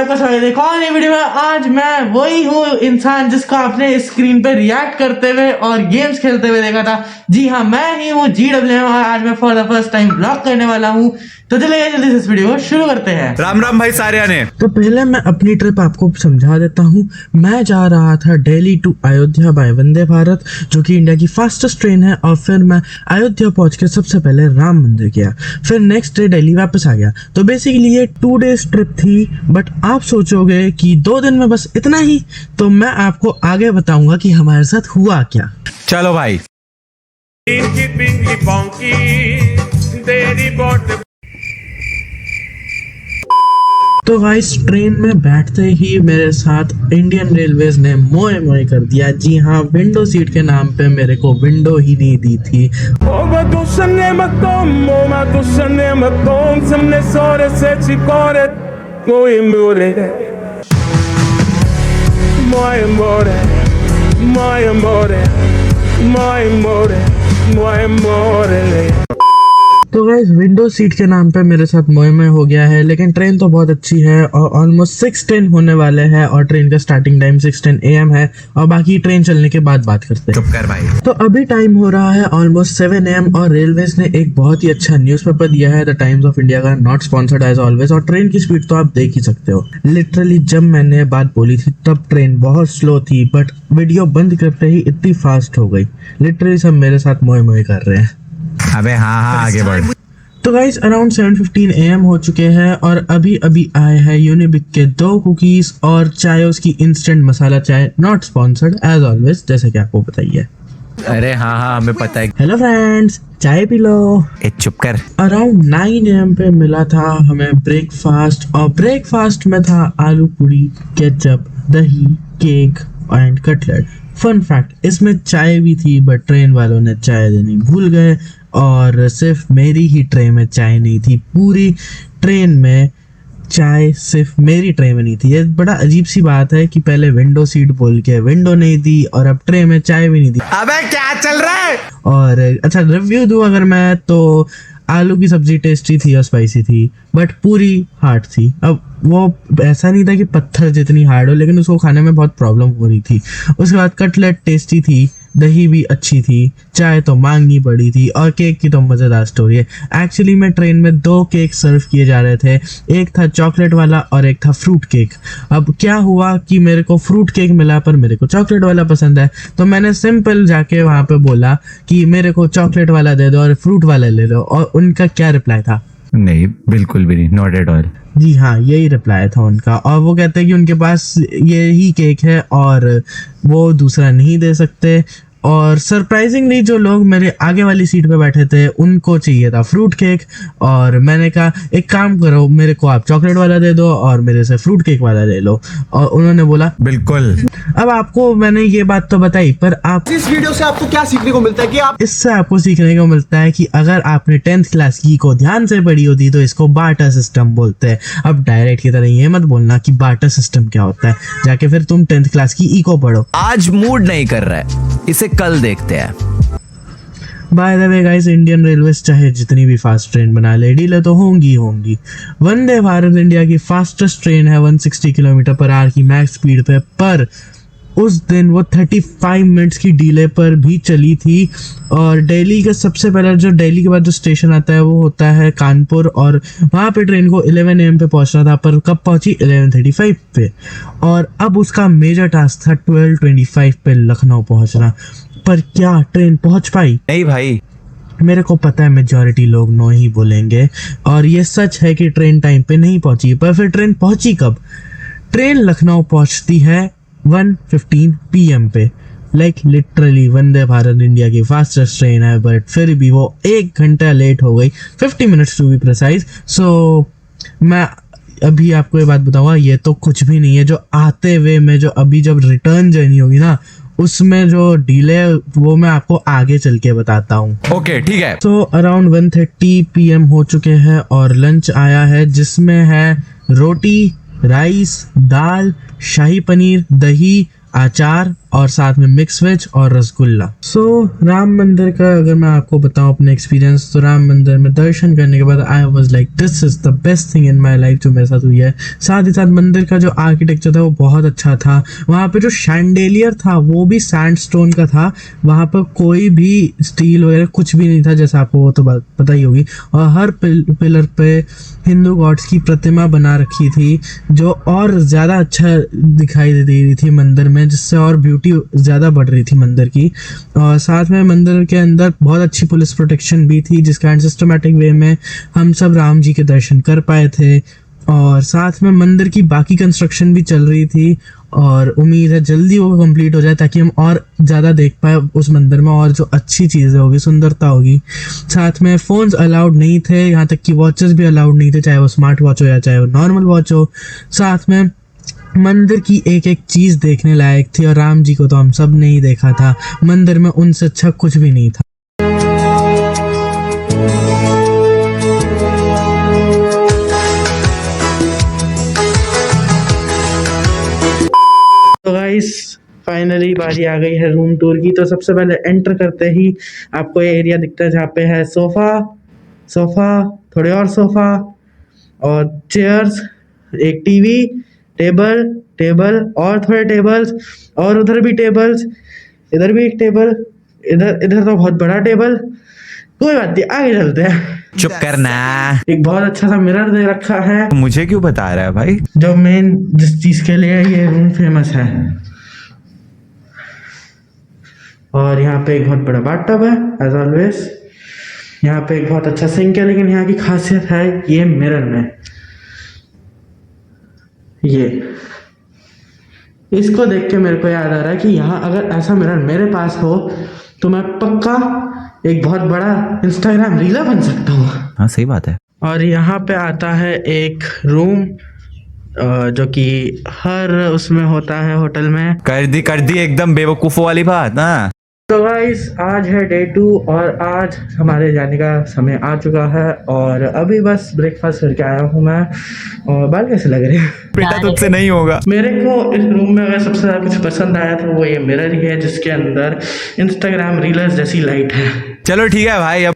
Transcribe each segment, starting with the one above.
आपका स्वागत है एक और नई वीडियो में। आज मैं वही हूँ इंसान जिसको आपने स्क्रीन पे रिएक्ट करते हुए और गेम्स खेलते हुए देखा था। जी हाँ, मैं ही हूँ GWM और आज मैं for the first time blog करने वाला हूँ। तो चलिए जल्दी से इस वीडियो को शुरू करते हैं। राम राम भाई सारे आने। तो पहले मैं अपनी ट्रिप आपको समझा देता हूँ। मैं जा रहा था दिल्ली टू अयोध्या बाय वंदे भारत, जो कि इंडिया की फास्टेस्ट ट्रेन है। और फिर मैं अयोध्या पहुंच के सबसे पहले राम मंदिर गया, फिर नेक्स्ट डे दिल्ली वापस आ गया। तो बेसिकली ये 2 डेज ट्रिप थी। बट आप सोचोगे कि 2 दिन में बस इतना ही, तो मैं आपको आगे बताऊंगा कि हमारे साथ हुआ क्या। चलो भाई। तो गाइस, ट्रेन में बैठते ही मेरे साथ इंडियन रेलवेज ने मोए मोए कर दिया। जी हाँ, विंडो सीट के नाम पे मेरे को विंडो ही नहीं दी थी। तो गाइस, विंडो सीट के नाम पे मेरे साथ मोए मोए हो गया है, लेकिन ट्रेन तो बहुत अच्छी है और ऑलमोस्ट 6:10 होने वाले हैं और ट्रेन का स्टार्टिंग टाइम 6:10 AM है। और बाकी ट्रेन चलने के बाद बात करते हैं। चुप कर भाई। तो अभी टाइम हो रहा है ऑलमोस्ट 7 AM और रेलवेज ने एक बहुत ही अच्छा न्यूज़पेपर दिया है, द टाइम्स ऑफ इंडिया का, नॉट स्पॉन्सर्ड एज ऑलवेज। और ट्रेन की स्पीड तो आप देख ही सकते हो। लिटरली जब मैंने बात बोली थी तब ट्रेन बहुत स्लो थी, बट वीडियो बंद करते ही इतनी फास्ट हो गई। लिटरली सब मेरे साथ मोए मोए कर रहे हैं। अबे हाँ आगे बढ़। तो गाइस, अराउंड 7:15 AM हो चुके हैं और अभी अभी आए हैं यूनिबिक के 2 कुकीज और चायोस की इंस्टेंट मसाला चाय, नॉट स्पॉन्सर्ड एज ऑलवेज, जैसे कि आपको बताइए। अरे हाँ हमें पता है। हेलो फ्रेंड्स, चाय पी लो। चुप कर। अराउंड 9 AM पे मिला था हमें ब्रेकफास्ट, और ब्रेकफास्ट में था आलू पूरी, केचप, दही, cake and cutlet. Fun fact, इसमें चाय भी थी, बट ट्रेन वालों ने चाय देनी भूल गए और सिर्फ मेरी ही ट्रे में चाय नहीं थी। पूरी ट्रेन में चाय सिर्फ मेरी ट्रे में नहीं थी। ये बड़ा अजीब सी बात है कि पहले विंडो सीट बोल के विंडो नहीं दी और अब ट्रे में चाय भी नहीं दी। अबे क्या चल रहा है? और अच्छा रिव्यू दूं अगर मैं, तो आलू की सब्जी टेस्टी थी और स्पाइसी थी, बट पूरी हार्ड थी। अब वो ऐसा नहीं था कि पत्थर जितनी हार्ड हो, लेकिन उसको खाने में बहुत प्रॉब्लम हो रही थी। उसके बाद कटलेट टेस्टी थी, दही भी अच्छी थी, चाय तो मांगनी पड़ी थी, और केक की तो मज़ेदार स्टोरी है। एक्चुअली में ट्रेन में 2 केक सर्व किए जा रहे थे, एक था चॉकलेट वाला और एक था फ्रूट केक। अब क्या हुआ कि मेरे को फ्रूट केक मिला पर मेरे को चॉकलेट वाला पसंद है, तो मैंने सिंपल जाके वहाँ पे बोला कि मेरे को चॉकलेट वाला दे दो और फ्रूट वाला ले लो। और उनका क्या रिप्लाई था? नहीं बिल्कुल भी नहीं, नॉट एट ऑल। जी हाँ, यही रिप्लाई था उनका। और वो कहते हैं कि उनके पास यही केक है और वो दूसरा नहीं दे सकते। और सरप्राइजिंगली जो लोग मेरे आगे वाली सीट पे बैठे थे उनको चाहिए था फ्रूट केक, और मैंने कहा एक काम करो, मेरे को आप चॉकलेट वाला दे दो और मेरे से फ्रूट केक वाला ले लो। और उन्होंने बोला बिल्कुल। अब आपको मैंने ये बात तो बताई, पर आप इस वीडियो से आपको क्या सीखने को मिलता है कि आप इससे आपको सीखने को मिलता है कि अगर आपने 10th क्लास की को ध्यान से पढ़ी होती तो इसको बार्टर सिस्टम बोलते हैं। अब डायरेक्ट की तरह ये मत बोलना कि बार्टर सिस्टम क्या होता है, जाके फिर तुम 10th क्लास की इको पढ़ो। आज मूड नहीं कर रहा है, इसे कल देखते हैं। By the way guys, Indian railways चाहे जितनी भी फास्ट ट्रेन बना ले, डीले तो होंगी होंगी। वंदे भारत इंडिया की फास्टेस्ट ट्रेन है 160 km/h की मैक्स स्पीड पे, पर उस दिन वो 35 मिनट्स की डीले पर भी चली थी। और दिल्ली का सबसे पहला, जो दिल्ली के बाद जो स्टेशन आता है वो होता है कानपुर, और वहाँ पे ट्रेन को 11 AM पे पहुँचना था, पर कब पहुँची? 11:35 पे। और अब उसका मेजर टास्क था 12:25 पे लखनऊ पहुँचना। पर क्या ट्रेन पहुँच पाई? नहीं भाई, मेरे को पता है मेजॉरिटी लोग नो ही बोलेंगे, और ये सच है कि ट्रेन टाइम पे नहीं पहुँची। पर फिर ट्रेन पहुँची कब? ट्रेन लखनऊ पहुँचती है 1:15 PM पे। Like literally Vande Bharat India की फास्टेस्ट ट्रेन है, बट फिर भी वो 1 घंटा लेट हो गई, 50 मिनट्स टू बी प्रिसाइज। सो मैं अभी आपको ये बात बताऊंगा, ये तो कुछ भी नहीं है। जो आते हुए में, जो अभी जब रिटर्न जर्नी होगी ना, उसमें जो डीले वो मैं आपको आगे चल के बताता हूँ। ओके ठीक है। तो अराउंड 1:30 PM हो चुके हैं और लंच आया है, जिसमें है रोटी, राइस, दाल, शाही पनीर, दही, अचार और साथ में मिक्स वेज और रसगुल्ला। सो राम मंदिर का अगर मैं आपको बताऊं अपने एक्सपीरियंस, तो राम मंदिर में दर्शन करने के बाद I was like this is the best thing in my life जो मेरे साथ हुई है। साथ ही साथ मंदिर का जो आर्किटेक्चर था वो बहुत अच्छा था। वहाँ पे जो शैंडेलियर था वो भी सैंडस्टोन का था, वहाँ पर कोई भी स्टील वगैरह कुछ भी नहीं था, जैसा आपको वो तो बात पता ही होगी। और हर पिलर पे हिंदू गॉड्स की प्रतिमा बना रखी थी जो और ज़्यादा अच्छा दिखाई दे रही थी मंदिर में, जिससे और ब्यूटी ज़्यादा बढ़ रही थी मंदिर की। और साथ में मंदिर के अंदर बहुत अच्छी पुलिस प्रोटेक्शन भी थी, जिस कारण सिस्टमेटिक वे में हम सब राम जी के दर्शन कर पाए थे। और साथ में मंदिर की बाकी कंस्ट्रक्शन भी चल रही थी और उम्मीद है जल्दी वो कंप्लीट हो जाए ताकि हम और ज़्यादा देख पाए उस मंदिर में और जो अच्छी चीज़ें होगी, सुंदरता होगी। साथ में फ़ोन्स अलाउड नहीं थे, यहाँ तक कि वॉचेस भी अलाउड नहीं थे, चाहे वो स्मार्ट वॉच हो या चाहे वो नॉर्मल वॉच हो। साथ में मंदिर की एक एक चीज़ देखने लायक थी और राम जी को तो हम सब ने ही देखा था, मंदिर में उनसे अच्छा कुछ भी नहीं था। तो गाइस फाइनली बारी आ गई है रूम टूर की। तो सबसे पहले एंटर करते ही आपको ये एरिया दिखता है जहाँ पे है सोफा, थोड़े और सोफा और चेयर्स, एक टीवी, टेबल और थोड़े टेबल्स और उधर भी टेबल्स, इधर भी एक टेबल, इधर तो बहुत बड़ा टेबल। कोई बात नहीं, आगे चलते हैं। चुप करना। एक बहुत अच्छा सा मिरर दे रखा है मुझे क्यों बता रहा है भाई? जो मेन जिस चीज के लिए ये रूम फेमस है। और यहाँ पे एक बहुत बड़ा बाथटब है एज ऑलवेज। यहाँ पे एक बहुत अच्छा सिंक है, लेकिन यहाँ की खासियत है ये मिरर में, ये इसको देख के मेरे को याद आ रहा है कि यहाँ अगर ऐसा मिरर मेरे पास हो तो मैं पक्का एक बहुत बड़ा इंस्टाग्राम रीलर बन सकता हूँ। हाँ सही बात है। और यहाँ पे आता है एक रूम जो कि हर उसमें होता है होटल में। कर दी एकदम बेवकूफों वाली बात ना। तो गाइस आज है डे 2 और आज हमारे जाने का समय आ चुका है और अभी बस ब्रेकफास्ट करके आया हूँ मैं। और बाल कैसे लग रहे हैं? बेटा तुझसे नहीं होगा। मेरे को इस रूम में अगर सबसे ज़्यादा कुछ पसंद आया तो वो ये मिरर ही है, जिसके अंदर इंस्टाग्राम रीलर्स जैसी लाइट है। चलो ठीक है भाई, अब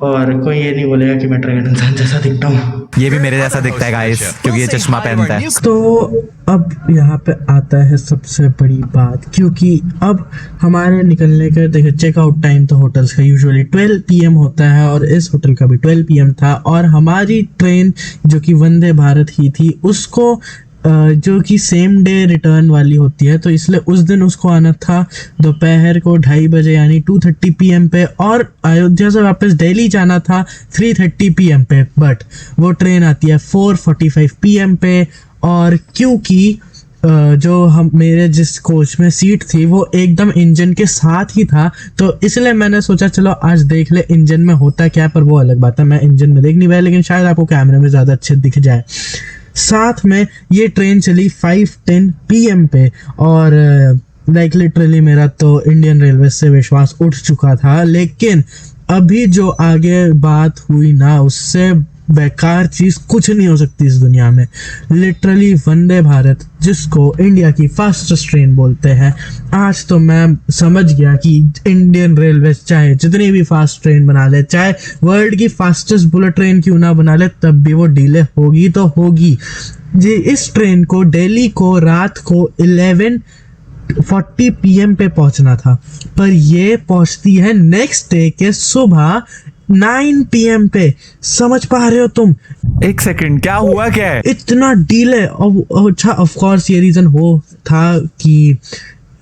और कोई ये नहीं बोलेगा कि मैं ट्रेंड इंसान जैसा दिखता हूँ। ये भी मेरे जैसा दिखता है गाइस, क्योंकि ये चश्मा पहनता है। तो अब यहाँ पे आता है सबसे बड़ी बात, क्योंकि अब हमारे निकलने का देखिए चेकआउट टाइम तो होटल्स का यूजुअली 12 PM होता है और इस होटल का भी 12 PM था। और हमारी ट्रेन जो कि वंदे भारत ही थी उसको जो कि सेम डे रिटर्न वाली होती है, तो इसलिए उस दिन उसको आना था दोपहर को 2:30 बजे यानी 2:30 PM पे, और अयोध्या से वापस दिल्ली जाना था 3:30 PM पे। बट वो ट्रेन आती है 4:45 PM पे। और क्योंकि जो हम मेरे जिस कोच में सीट थी वो एकदम इंजन के साथ ही था, तो इसलिए मैंने सोचा चलो आज देख ले इंजन में होता क्या। पर वो अलग बात है, मैं इंजन में देख नहीं पाया, लेकिन शायद आपको कैमरे में ज़्यादा अच्छे दिख जाए। साथ में ये ट्रेन चली 5:10 PM पे और लाइक लिटरली मेरा तो इंडियन रेलवे से विश्वास उठ चुका था। लेकिन अभी जो आगे बात हुई ना, उससे बेकार चीज़ कुछ नहीं हो सकती इस दुनिया में। लिटरली वंदे भारत, जिसको इंडिया की फास्टेस्ट ट्रेन बोलते हैं, आज तो मैं समझ गया कि इंडियन रेलवे चाहे जितनी भी फास्ट ट्रेन बना ले, चाहे वर्ल्ड की फास्टेस्ट बुलेट ट्रेन क्यों ना बना ले, तब भी वो डिले होगी तो होगी। जी, इस ट्रेन को दिल्ली को रात को 11:40 PM पे पहुंचना था, पर ये पहुंचती है नेक्स्ट डे के सुबह 9 PM पे। समझ पा रहे हो तुम? एक सेकंड, क्या हुआ क्या है? इतना डीले। अच्छा ऑफ कोर्स ये रीजन हो था कि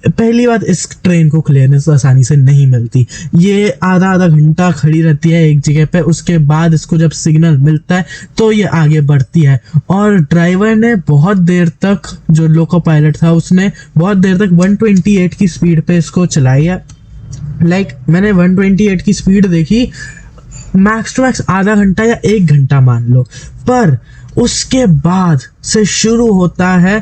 पहली बात इस ट्रेन को क्लियरेंस आसानी से नहीं मिलती, ये आधा घंटा खड़ी रहती है एक जगह पे, उसके बाद इसको जब सिग्नल मिलता है तो ये आगे बढ़ती है। और ड्राइवर ने बहुत देर तक, जो लोको पायलट था उसने बहुत देर तक 128 की स्पीड पे इसको चलाई है। लाइक मैंने 128 की स्पीड देखी, मैक्स टू मैक्स आधा घंटा या 1 घंटा मान लो। पर उसके बाद से शुरू होता है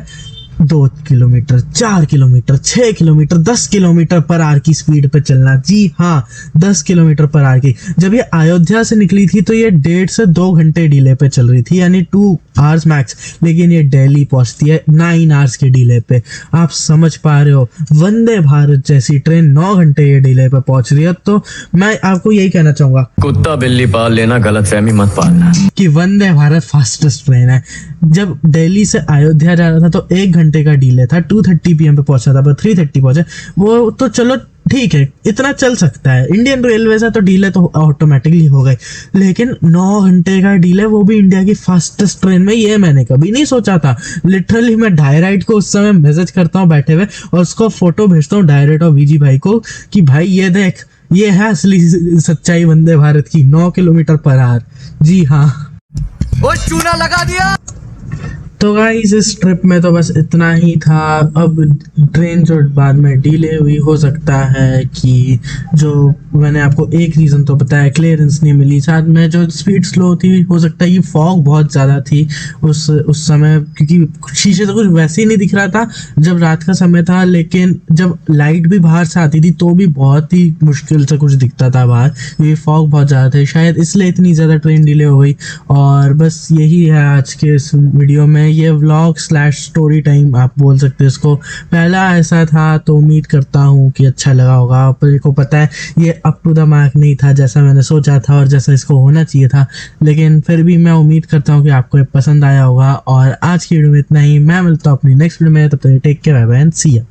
2 kilometre, 4 kilometre, 6 kilometre, 10 kilometre per hour की स्पीड पे चलना। जी हाँ, 10 किलोमीटर पर आवर की। जब ये अयोध्या से निकली थी तो ये 1.5 से 2 घंटे डिले पे चल रही थी, यानी 2 आवर्स मैक्स। लेकिन ये दिल्ली पहुंचती है 9 आवर्स के डिले पे। आप समझ पा रहे हो, वंदे भारत जैसी ट्रेन 9 घंटे ये डिले पे पहुंच रही है। तो मैं आपको यही कहना चाहूंगा कुत्ता बिल्ली पाल लेना, गलतफहमी मत पालना। कि वंदे भारत फास्टेस्ट ट्रेन है। जब दिल्ली से अयोध्या जा रहा था तो 1 घंटे का डिले था, 2:30 PM पे पहुंचा था, पर 3:30 पहुंचे। वो तो चलो ठीक है, इतना चल सकता है। इंडियन रेलवे से तो डिले तो ऑटोमेटिकली हो गई, लेकिन 9 घंटे का डिले, वो भी इंडिया की फास्टेस्ट ट्रेन में, ये मैंने कभी नहीं सोचा था। लिटरली मैं डायराइट को उस समय मैसेज करता हूँ बैठे हुए, और उसको फोटो भेजता हूँ डायरेक्ट और वीजी भाई को कि भाई ये देख, ये है असली सच्चाई वंदे भारत की, 9 किलोमीटर पर आवर। जी हाँ। वो चूना लगा दिया। तो गाइस इस ट्रिप में तो बस इतना ही था। अब ट्रेन जो बाद में डिले हुई, हो सकता है कि जो मैंने आपको एक रीज़न तो बताया, क्लियरेंस नहीं मिली, साथ में जो स्पीड स्लो थी, हो सकता है कि फॉग बहुत ज़्यादा थी उस समय, क्योंकि शीशे से कुछ वैसे ही नहीं दिख रहा था जब रात का समय था, लेकिन जब लाइट भी बाहर से आती थी तो भी बहुत ही मुश्किल से कुछ दिखता था बाहर, क्योंकि फॉग बहुत ज़्यादा थे। शायद इसलिए इतनी ज़्यादा ट्रेन डिले हो गई। और बस यही है आज के इस वीडियो में, ये व्लॉग / स्टोरी टाइम आप बोल सकते हैं इसको। पहला ऐसा था तो उम्मीद करता हूँ कि अच्छा लगा होगा। आपको पता है ये अप टू द मार्क नहीं था जैसा मैंने सोचा था और जैसा इसको होना चाहिए था, लेकिन फिर भी मैं उम्मीद करता हूँ कि आपको ये पसंद आया होगा। और आज की वीडियो में इतना ही। मैं मिलता हूँ अपनी नेक्स्ट वीडियो में, तब तक take care, bye bye and see या।